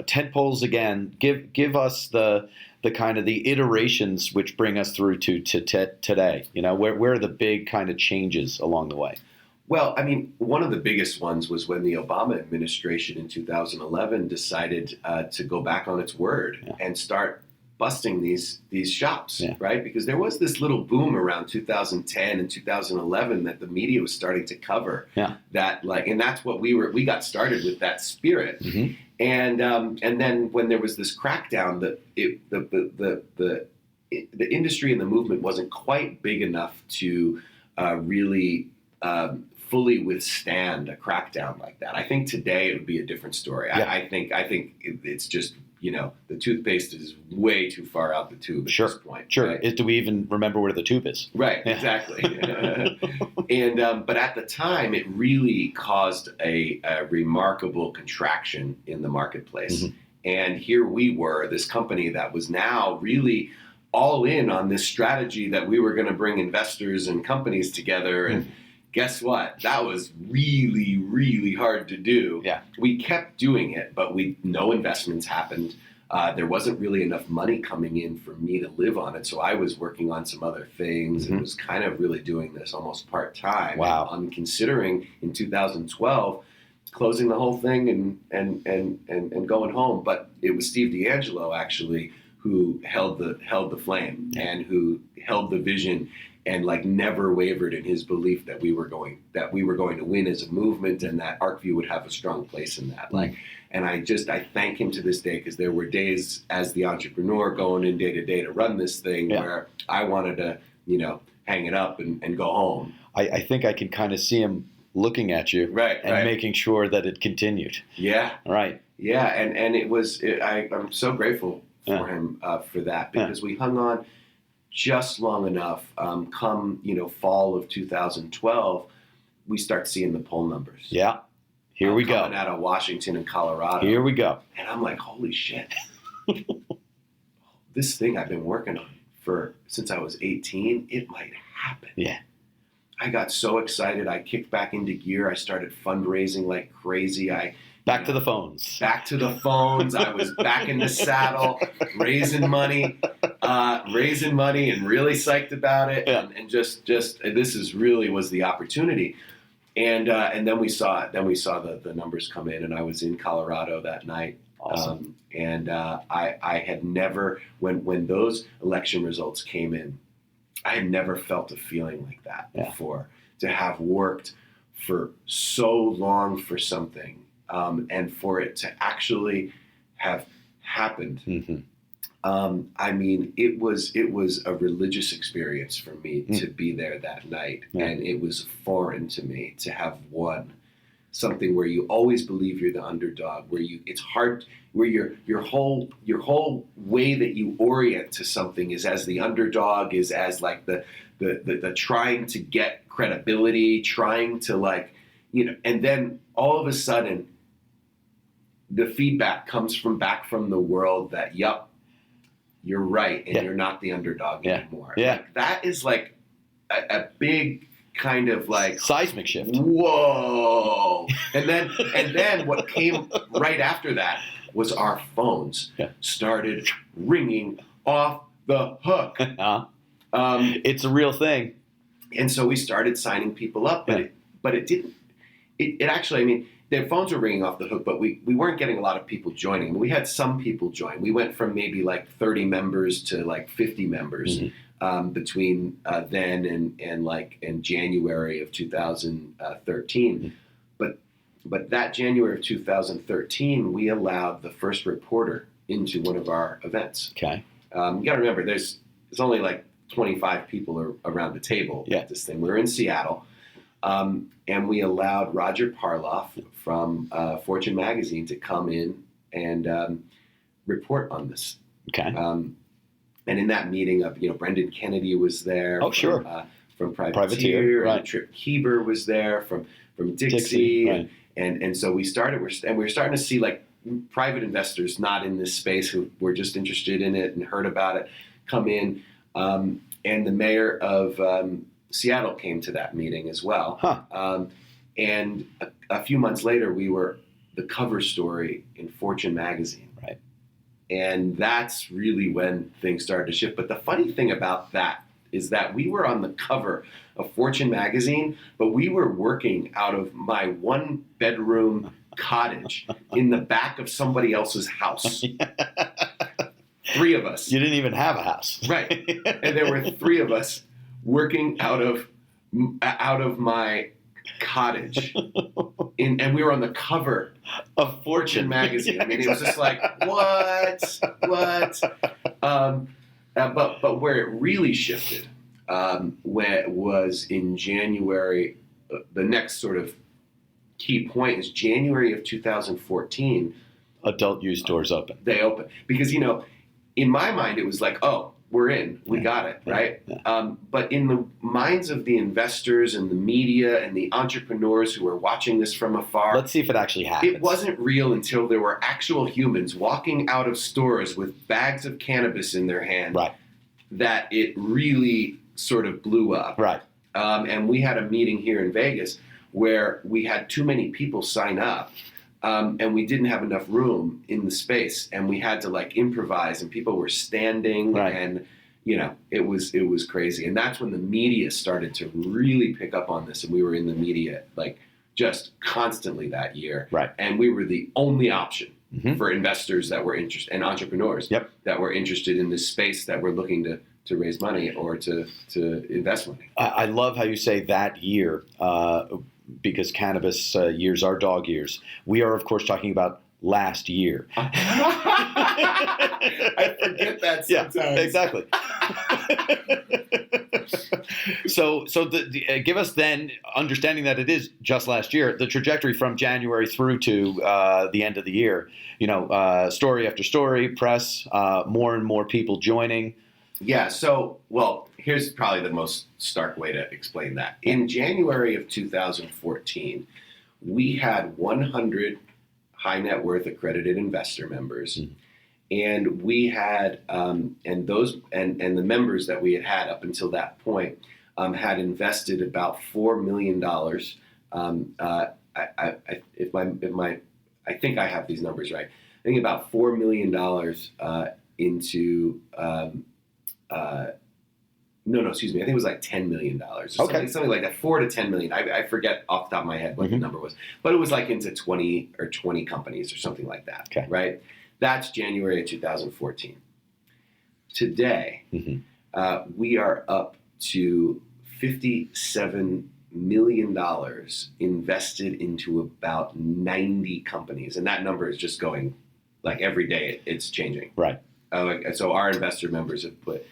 tent poles again. Give us the kind of the iterations which bring us through to today. Where are the big kind of changes along the way? Well, one of the biggest ones was when the Obama administration in 2011 decided to go back on its word and start busting these shops, right? Because there was this little boom around 2010 and 2011 that the media was starting to cover. That and that's what we got started with, that spirit. Mm-hmm. And then when there was this crackdown, the industry and the movement wasn't quite big enough to really fully withstand a crackdown like that. I think today it would be a different story. Yeah. I think it's just the toothpaste is way too far out the tube at this point. Sure. Right? Do we even remember where the tube is? Right. Yeah. Exactly. And but at the time, it really caused a remarkable contraction in the marketplace. Mm-hmm. And here we were, this company that was now really all in on this strategy that we were going to bring investors and companies together. And guess what? That was really, really hard to do. Yeah. We kept doing it, but no investments happened. There wasn't really enough money coming in for me to live on it. So I was working on some other things and was kind of really doing this almost part-time. Wow. I'm considering in 2012 closing the whole thing and going home. But it was Steve DeAngelo actually who held the flame and who held the vision and never wavered in his belief that we were going to win as a movement and that ArcView would have a strong place in that. And I thank him to this day, because there were days as the entrepreneur going in day to day to run this thing where I wanted to, hang it up and go home. I think I can kind of see him looking at you and making sure that it continued. Yeah. Right. Yeah. And I'm so grateful for him for that, because we hung on just long enough. Come fall of 2012, we start seeing the poll numbers. Yeah. Here we go. Coming out of Washington and Colorado. Here we go. And I'm like, holy shit. This thing I've been working on since I was 18, it might happen. Yeah. I got so excited. I kicked back into gear. I started fundraising like crazy. Back to the phones. Back to the phones. I was back in the saddle, raising money and really psyched about it. Yeah. And just this was the opportunity. And then we saw it. Then we saw the numbers come in, and I was in Colorado that night. Awesome. I had never, when those election results came in, I had never felt a feeling like that before. To have worked for so long for something, and for it to actually have happened. Mm-hmm. It was a religious experience for me to be there that night, and it was foreign to me to have won something where you always believe you're the underdog, where it's hard, where your whole way that you orient to something is as the underdog, is as like the trying to get credibility, trying to like, and then all of a sudden the feedback comes back from the world that, yup, you're right, and you're not the underdog anymore. Yeah. Like, that is like a big kind of like seismic shift. Whoa! And then what came right after that was our phones started ringing off the hook. It's a real thing. And so we started signing people up, but it didn't. It actually, I mean, their phones were ringing off the hook, but we weren't getting a lot of people joining. We had some people join. We went from maybe like 30 members to like 50 members between then and January of 2013. But that January of 2013, we allowed the first reporter into one of our events. Okay. You got to remember, there's only like 25 people around the table at this thing. We were in Seattle. And we allowed Roger Parloff from Fortune magazine to come in and report on this. Okay. And in that meeting, Brendan Kennedy was there. Oh, sure. From Privateer, right. and Trip Keeber was there from Dixie, right. and so we were starting to see like private investors not in this space who were just interested in it and heard about it come in, and the mayor of Seattle came to that meeting as well. And a few months later, we were the cover story in Fortune magazine. Right. And that's really when things started to shift. But the funny thing about that is that we were on the cover of Fortune magazine, but we were working out of my 1-bedroom cottage in the back of somebody else's house. 3 of us. You didn't even have a house. Right. And there were 3 of us working out of my cottage, and we were on the cover of Fortune magazine. I mean, it was just like, what? But where it really shifted was in January. The next sort of key point is January of 2014. Adult use doors open. They opened because in my mind it was like, oh, we're in. We got it, right? Yeah. But in the minds of the investors and the media and the entrepreneurs who are watching this from afar, let's see if it actually happens. It wasn't real until there were actual humans walking out of stores with bags of cannabis in their hand. Right. That it really sort of blew up. Right. And we had a meeting here in Vegas where we had too many people sign up. And we didn't have enough room in the space, and we had to like improvise, and people were standing, and it was crazy. And that's when the media started to really pick up on this, and we were in the media like just constantly that year. Right. And we were the only option for investors that were interested and entrepreneurs that were interested in this space, that were looking to raise money or to invest money. I love how you say that year. Because cannabis years are dog years. We are, of course, talking about last year. I forget that sometimes. Yeah, exactly. So give us then, understanding that it is just last year, the trajectory from January through to the end of the year. Story after story, press, more and more people joining. Yeah, so, well, here's probably the most stark way to explain that. In January of 2014, we had 100 high net worth accredited investor members. And we had, and the members that we had up until that point had invested about $4 million. I think I have these numbers right. I think about $4 million into, excuse me. I think it was like $10 million. Or something like that. 4 to 10 million. I forget off the top of my head what the number was, but it was like into 20 companies or something like that. Okay. Right. That's January of 2014. Today, we are up to $57 million invested into about 90 companies, and that number is just going like every day. It's changing. Right. So our investor members have put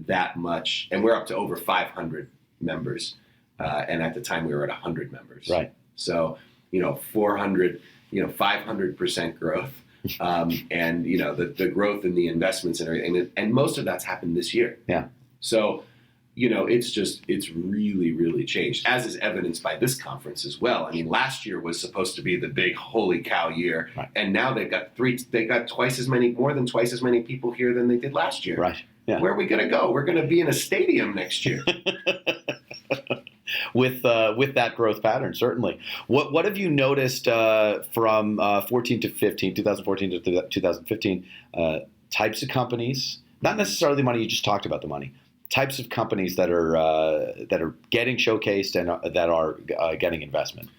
that much, and we're up to over 500 members. And at the time, we were at 100 members. Right. So 400, 500% growth. And the growth in the investments and everything, and most of that's happened this year. Yeah. So, it's really, really changed, as is evidenced by this conference as well. I mean, last year was supposed to be the big holy cow year, right. And now they've got more than twice as many people here than they did last year. Right. Yeah. Where are we going to go? We're going to be in a stadium next year. With that growth pattern, certainly. What have you noticed from 2014 to 2015, types of companies, not necessarily the money, you just talked about the money, types of companies that are getting showcased and that are getting investment?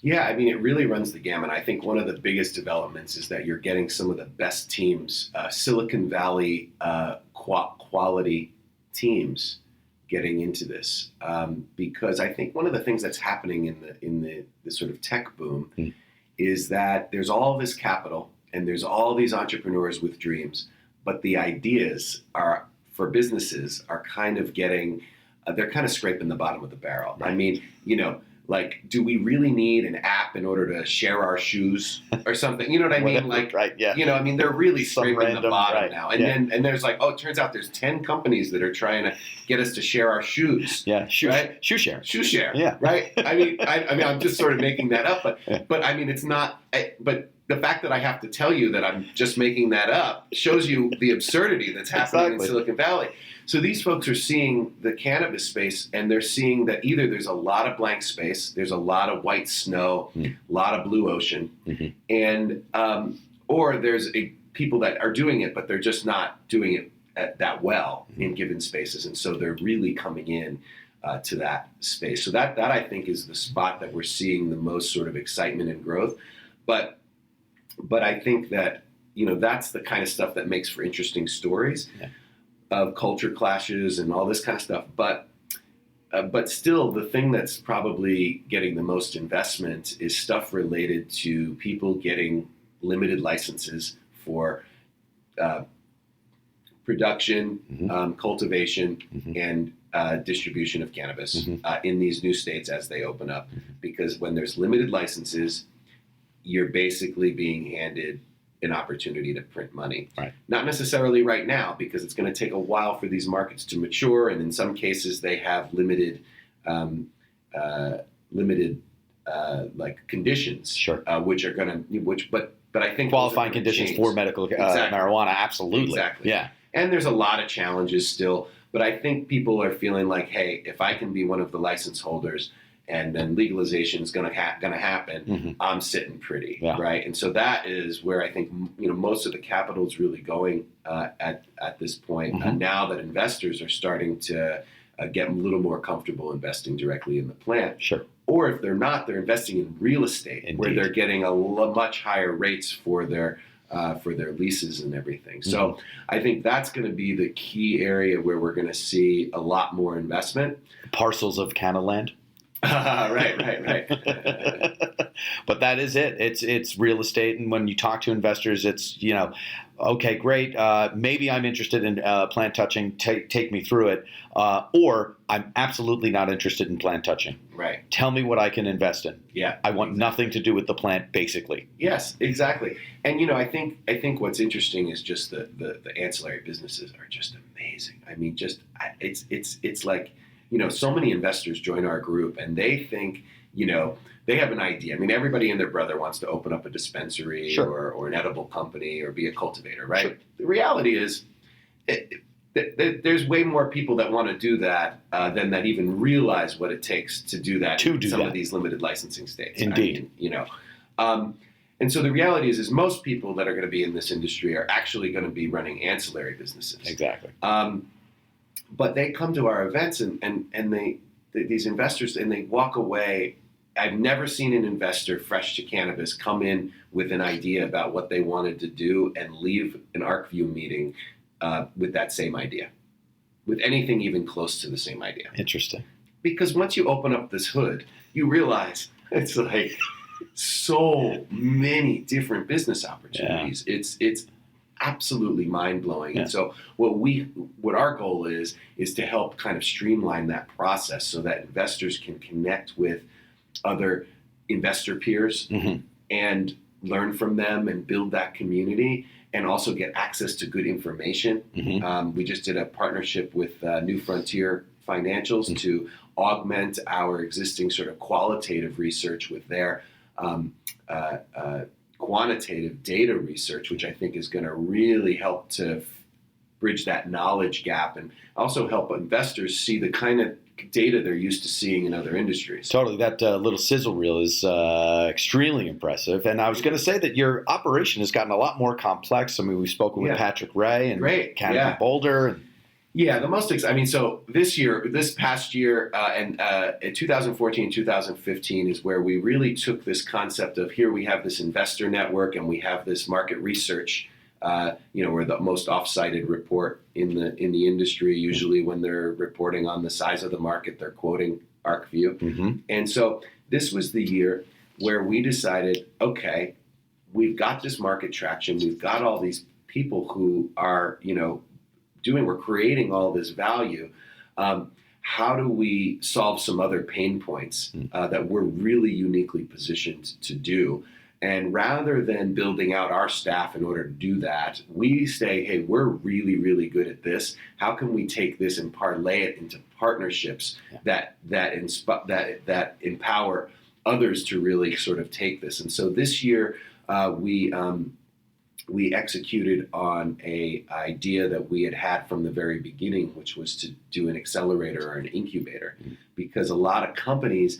Yeah, I mean, it really runs the gamut. I think one of the biggest developments is that you're getting some of the best teams, Silicon Valley quality teams, getting into this, because I think one of the things that's happening in the sort of tech boom is that there's all this capital and there's all these entrepreneurs with dreams, but the ideas for businesses are kind of they're kind of scraping the bottom of the barrel. Right. I mean, like, do we really need an app in order to share our shoes or something? You know what I mean? Like, right, yeah. I mean, they're really scraping the bottom right, now. And yeah. then there's like, it turns out there's 10 companies that are trying to get us to share our shoes. Yeah, right? Shoe share. Shoe share. Yeah. Right? I mean, I'm just sort of making that up, but I mean, it's not, but the fact that I have to tell you that I'm just making that up shows you the absurdity that's happening in Silicon Valley. So these folks are seeing the cannabis space, and they're seeing that either there's a lot of blank space, there's a lot of white snow, a lot of blue ocean, and or there's people that are doing it, but they're just not doing it that well in given spaces, and so they're really coming in to that space. So that I think is the spot that we're seeing the most sort of excitement and growth, but I think that that's the kind of stuff that makes for interesting stories. Yeah. Of culture clashes and all this kind of stuff, but still, the thing that's probably getting the most investment is stuff related to people getting limited licenses for production, cultivation, and distribution of cannabis in these new states as they open up. Because when there's limited licenses, you're basically being handed an opportunity to print money. Right. Not necessarily right now, because it's going to take a while for these markets to mature, and in some cases they have limited like conditions, sure, which are going to but I think qualifying conditions for medical marijuana, absolutely, exactly, yeah. And there's a lot of challenges still, but I think people are feeling like, hey, if I can be one of the license holders, and then legalization is going to happen, I'm sitting pretty, right? And so that is where I think most of the capital is really going at this point. Now that investors are starting to get a little more comfortable investing directly in the plant, sure. Or if they're not, they're investing in real estate, indeed, where they're getting much higher rates for their leases and everything. So I think that's going to be the key area where we're going to see a lot more investment. Parcels of canna land. Right. But that is it. It's real estate, and when you talk to investors, it's okay, great. Maybe I'm interested in plant touching. Take me through it, or I'm absolutely not interested in plant touching. Right. Tell me what I can invest in. Yeah. I want nothing to do with the plant, basically. Yes, exactly. And I think what's interesting is just the ancillary businesses are just amazing. I mean, it's like. So many investors join our group and they think, they have an idea. I mean, everybody and their brother wants to open up a dispensary, sure, or an edible company or be a cultivator, right? Sure. The reality is there's way more people that want to do that than that even realize what it takes to do that in some of these limited licensing states. Indeed. And so the reality is most people that are going to be in this industry are actually going to be running ancillary businesses. Exactly. But they come to our events and these investors, and they walk away. I've never seen an investor fresh to cannabis come in with an idea about what they wanted to do and leave an ArcView meeting with that same idea, with anything even close to the same idea. Interesting. Because once you open up this hood, you realize it's like so many different business opportunities. Yeah. It's absolutely mind-blowing. Yeah. And so what our goal is to help kind of streamline that process so that investors can connect with other investor peers and learn from them and build that community, and also get access to good information. We just did a partnership with New Frontier Financials to augment our existing sort of qualitative research with their quantitative data research, which I think is going to really help to bridge that knowledge gap and also help investors see the kind of data they're used to seeing in other industries. Totally. That little sizzle reel is extremely impressive. And I was going to say that your operation has gotten a lot more complex. I mean, we've spoken with Patrick Ray and Canopy Boulder. And the most so this past year, and in 2014, 2015 is where we really took this concept of here we have this investor network and we have this market research. We're the most off-cited report in the industry. Usually when they're reporting on the size of the market, they're quoting ArcView. And so this was the year where we decided, okay, we've got this market traction. We've got all these people who are, we're creating all this value. How do we solve some other pain points that we're really uniquely positioned to do? And rather than building out our staff in order to do that, we say, hey, we're really, really good at this. How can we take this and parlay it into partnerships that empower others to really sort of take this? And so this year we executed on a idea that we had from the very beginning, which was to do an accelerator or an incubator, because a lot of companies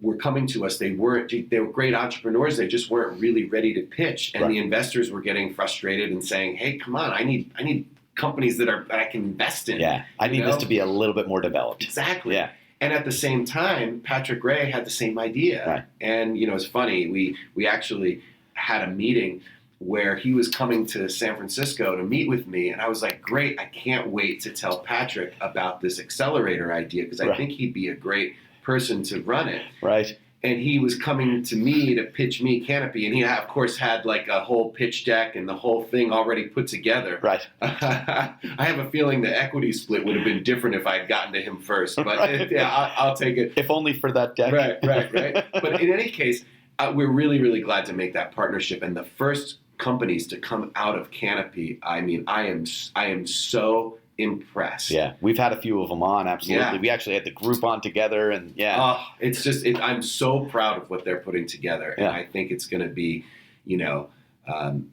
were coming to us. They were great entrepreneurs. They just weren't really ready to pitch. And the investors were getting frustrated and saying, hey, come on, I need companies that I can invest in. Yeah, I need this to be a little bit more developed. Exactly. Yeah. And at the same time, Patrick Ray had the same idea. Right. And, it's funny, we actually had a meeting where he was coming to San Francisco to meet with me. And I was like, great, I can't wait to tell Patrick about this accelerator idea, because I think he'd be a great person to run it. Right. And he was coming to me to pitch me Canopy, and he of course had like a whole pitch deck and the whole thing already put together. Right. I have a feeling the equity split would have been different if I had gotten to him first, but I'll take it. If only for that deck. Right. But in any case, we're really, really glad to make that partnership. And the first companies to come out of Canopy, I mean, I am so impressed. Yeah, we've had a few of them on. Absolutely, we actually had the group on together, and it's just I'm so proud of what they're putting together, and I think it's going to be, it's going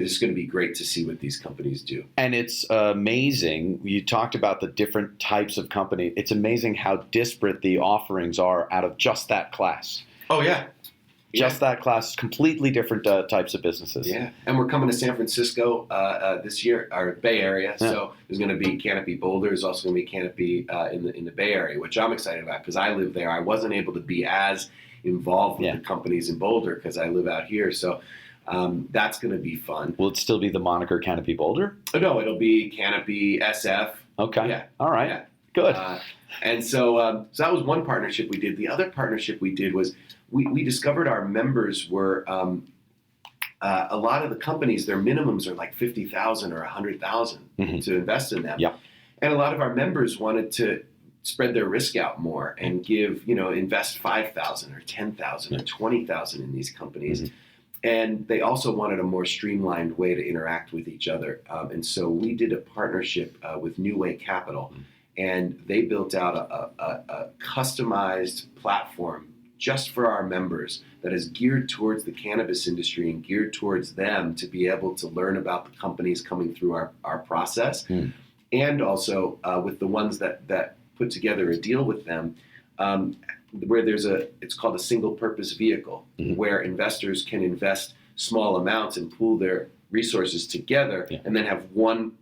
to be great to see what these companies do. And it's amazing. You talked about the different types of company. It's amazing how disparate the offerings are out of just that class. Oh yeah. Just that class, completely different types of businesses. Yeah, and we're coming to San Francisco this year, our Bay Area. Yeah. So there's going to be Canopy Boulder. There's also going to be Canopy in the Bay Area, which I'm excited about because I live there. I wasn't able to be as involved with the companies in Boulder because I live out here. So that's going to be fun. Will it still be the moniker Canopy Boulder? Oh, no, it'll be Canopy SF. Okay. Yeah. All right. Yeah. Good. And so that was one partnership we did. The other partnership we did was we discovered our members were a lot of the companies, their minimums are like $50,000 or $100,000 to invest in them. Yep. And a lot of our members wanted to spread their risk out more and give, invest $5,000 or $10,000 or $20,000 in these companies. And they also wanted a more streamlined way to interact with each other. And so we did a partnership with New Way Capital, and they built out a customized platform just for our members that is geared towards the cannabis industry and geared towards them to be able to learn about the companies coming through our process. And also with the ones that put together a deal with them, where it's called a single purpose vehicle, where investors can invest small amounts and pool their resources together and then have one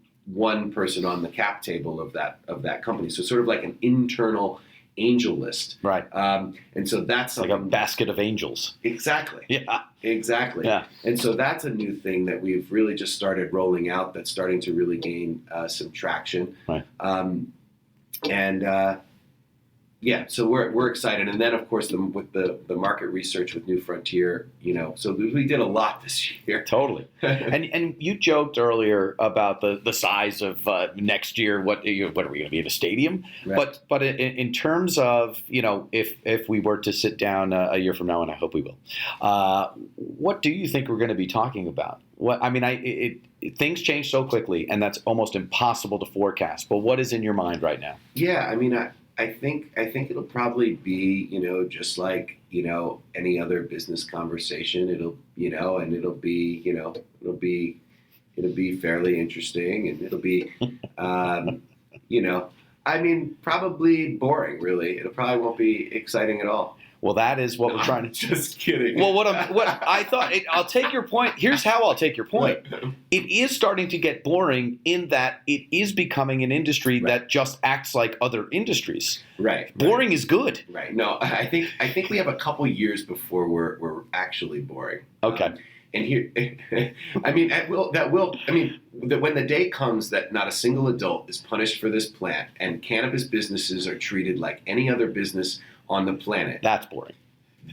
person on the cap table of that company. So sort of like an internal angel list. Right. And so that's like a basket of angels. Exactly. Yeah. Exactly. Yeah. And so that's a new thing that we've really just started rolling out that's starting to really gain some traction. Right. Yeah, so we're excited, and then of course with the market research with New Frontier, so we did a lot this year. Totally. And you joked earlier about the size of next year. What are we going to be in a stadium? Right. But in terms of if we were to sit down a year from now, and I hope we will, what do you think we're going to be talking about? Things change so quickly, and that's almost impossible to forecast. But what is in your mind right now? Yeah, I think it'll probably be, just like, any other business conversation. It'll be fairly interesting, and it'll be, probably boring, really. It probably won't be exciting at all. Well, that is what we're trying to. Just kidding. Well, what I thought, I'll take your point. Here's how I'll take your point. It is starting to get boring in that it is becoming an industry that just acts like other industries. Right. Boring is good. Right. No, I think we have a couple years before we're actually boring. Okay. And here, when the day comes that not a single adult is punished for this plant, and cannabis businesses are treated like any other business on the planet, that's boring.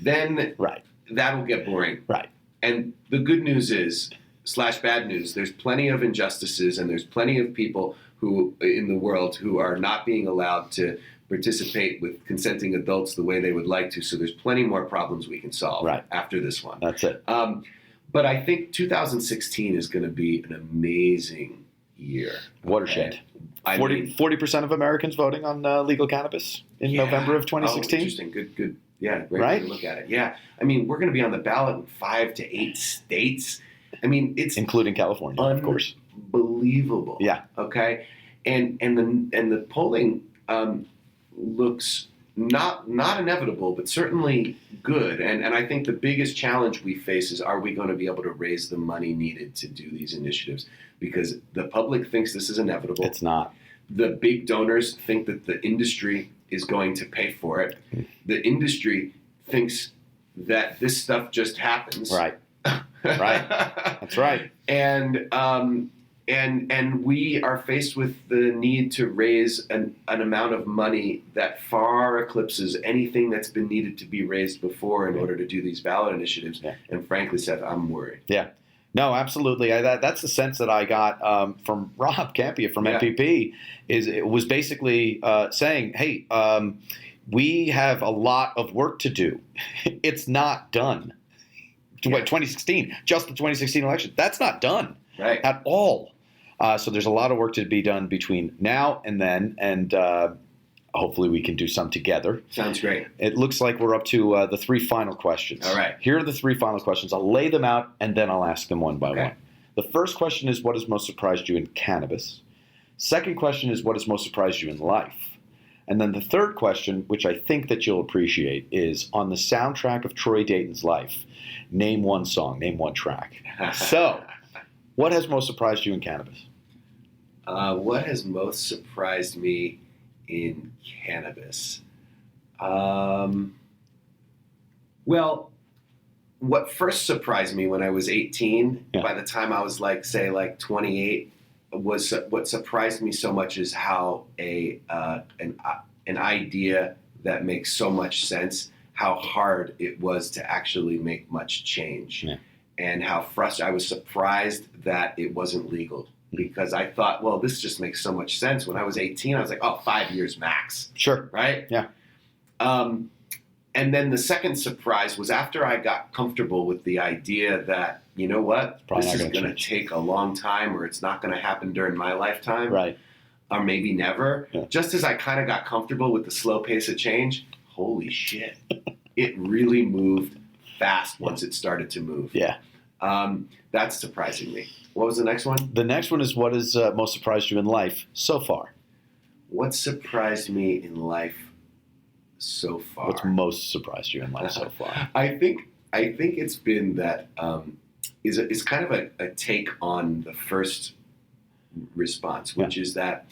Then right, that'll get boring. Right. And the good news is, / bad news, there's plenty of injustices, and there's plenty of people who in the world who are not being allowed to participate with consenting adults the way they would like to. So there's plenty more problems we can solve after this one. That's it. But I think 2016 is going to be an amazing year. Watershed. 40% of Americans voting on legal cannabis in November of 2016. Oh, interesting. Good. Yeah, great way to look at it. Yeah. We're going to be on the ballot in 5 to 8 states. It's including California, of course. Unbelievable. Yeah. Okay. And the polling looks not inevitable, but certainly good. And I think the biggest challenge we face is, are we going to be able to raise the money needed to do these initiatives? Because the public thinks this is inevitable. It's not. The big donors think that the industry is going to pay for it. The industry thinks that this stuff just happens. Right. Right. That's right. And we are faced with the need to raise an amount of money that far eclipses anything that's been needed to be raised before in order to do these ballot initiatives. Yeah. And frankly, Seth, I'm worried. Yeah. No, absolutely. That's the sense that I got from Rob Campia from MPP. It was basically saying, hey, we have a lot of work to do. It's not done. 2016, just the 2016 election. That's not done at all. So there's a lot of work to be done between now and then, and hopefully we can do some together. Sounds great. It looks like we're up to the 3 final questions. All right. Here are the 3 final questions. I'll lay them out, and then I'll ask them one by one. The first question is, what has most surprised you in cannabis? Second question is, what has most surprised you in life? And then the third question, which I think that you'll appreciate, is on the soundtrack of Troy Dayton's life, name one song, name one track. So, what has most surprised you in cannabis? What has most surprised me in cannabis? Well, what first surprised me when I was 18, by the time I was 28, was what surprised me so much is how an idea that makes so much sense, how hard it was to actually make much change, and how frustrated I was surprised that it wasn't legal. Because I thought, well, this just makes so much sense. When I was 18, I was like, 5 years max. Sure. Right? Yeah. And then the second surprise was after I got comfortable with the idea that, you know what, this is going to take a long time, or it's not going to happen during my lifetime. Right. Or maybe never. Yeah. Just as I kind of got comfortable with the slow pace of change, holy shit, it really moved fast once it started to move. Yeah. That's surprising me. What was the next one? The next one is, what has most surprised you in life so far? What surprised me in life so far? What's most surprised you in life so far? I think it's been that is kind of a take on the first response, which is that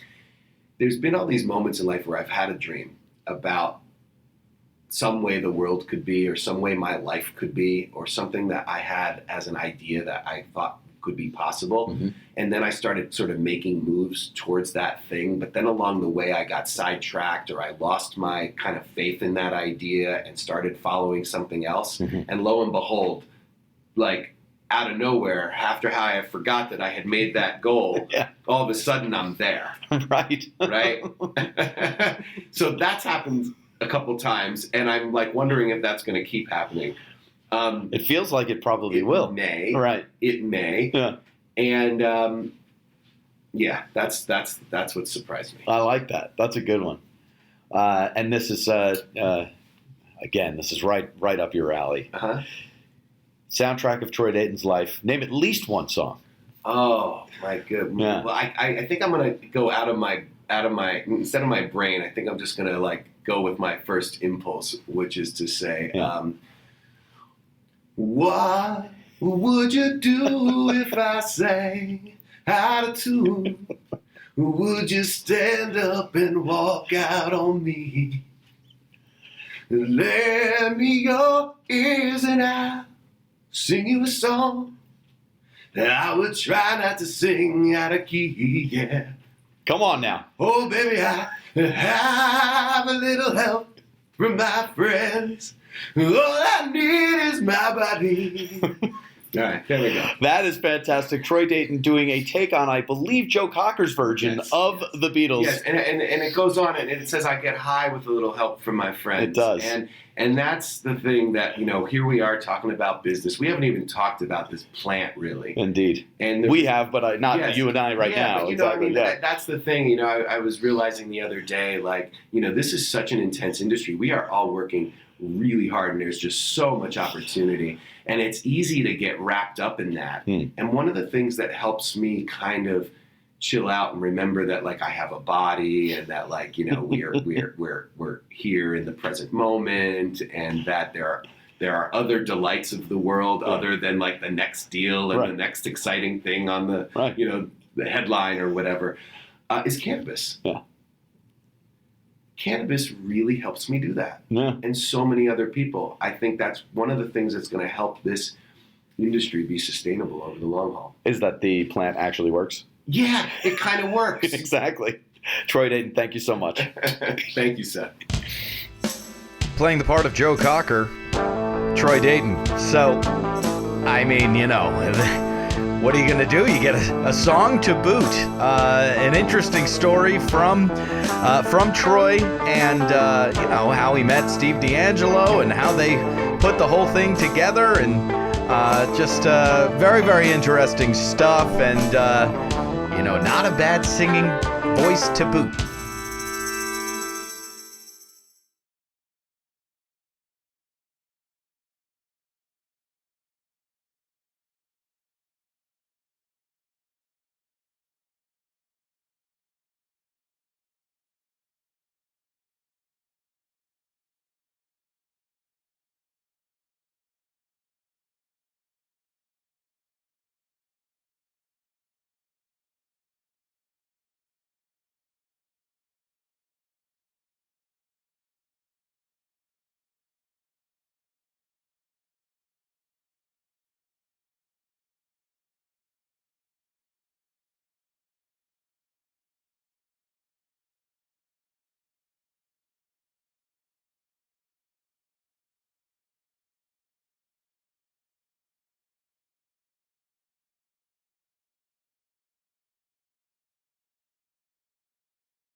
there's been all these moments in life where I've had a dream about some way the world could be, or some way my life could be, or something that I had as an idea that I thought could be possible. Mhm. And then I started sort of making moves towards that thing. But then along the way, I got sidetracked, or I lost my kind of faith in that idea and started following something else. Mhm. And lo and behold, like out of nowhere, after how I forgot that I had made that goal, Yeah. all of a sudden I'm there, Right. right? So that's happened a couple times, and I'm like wondering if that's going to keep happening. It feels like it probably It will. may. Right. It may. Yeah. And yeah, that's what surprised me. I like that. That's a good one. And this is again, this is right up your alley. Uh-huh. Soundtrack of Troy Dayton's life. Name at least one song. Oh my goodness. Yeah. Well, I think I'm gonna go out of my instead of my brain. I think I'm just gonna like go with my first impulse, which is to say, Yeah. what would you do if I sang out of tune? Would you stand up and walk out on me? Lend me your ears and I'll sing you a song that I would try not to sing out of key, yeah. Come on now. Oh, baby, I have a little help from my friends. All I need is my body. All right, there we go. That is fantastic. Troy Dayton doing a take on, I believe, Joe Cocker's version Yes, of yes. the Beatles. Yes, and it goes on, and it says, I get high with a little help from my friends. It does. And that's the thing that, here we are talking about business. We haven't even talked about this plant, really. Indeed. And We have, but not Yes. you and I right now. But, Exactly. Yeah. that's the thing. I was realizing the other day, like, this is such an intense industry. We are all working really hard, and there's just so much opportunity. And it's easy to get wrapped up in that. And one of the things that helps me kind of chill out and remember that, like, I have a body, and that, like, we're here in the present moment, and that there are other delights of the world other than like the next deal and Right. the next exciting thing on the Right. the headline or whatever, is cannabis. Yeah. Cannabis really helps me do that, Yeah. and so many other people. I think that's one of the things that's going to help this industry be sustainable over the long haul. Is that the plant actually works? Yeah, it kind of works. Exactly. Troy Dayton, thank you so much. Thank you, Seth. Playing the part of Joe Cocker, Troy Dayton. So, I mean, what are you going to do? You get a song to boot. An interesting story from Troy, and how he met Steve DeAngelo and how they put the whole thing together, and just very, very interesting stuff, and not a bad singing voice to boot.